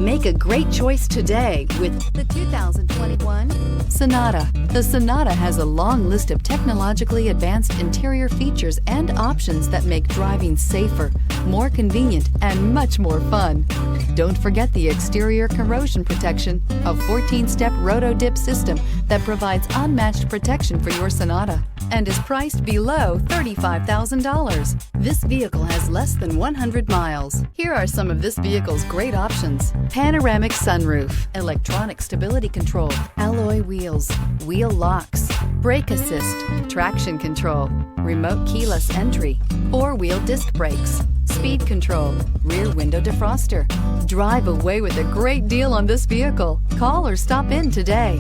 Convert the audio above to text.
Make a great choice today with the 2021 Sonata. The Sonata has a long list of technologically advanced interior features and options that make driving safer, more convenient, and much more fun. Don't forget the exterior corrosion protection, a 14-step roto-dip system that provides unmatched protection for your Sonata and is priced below $35,000. This vehicle has less than 100 miles. Here are some of this vehicle's great options: panoramic sunroof, electronic stability control, alloy wheels, wheel locks, brake assist, traction control, remote keyless entry, four-wheel disc brakes, speed control, rear window defroster. Drive away with a great deal on this vehicle. Call or stop in today.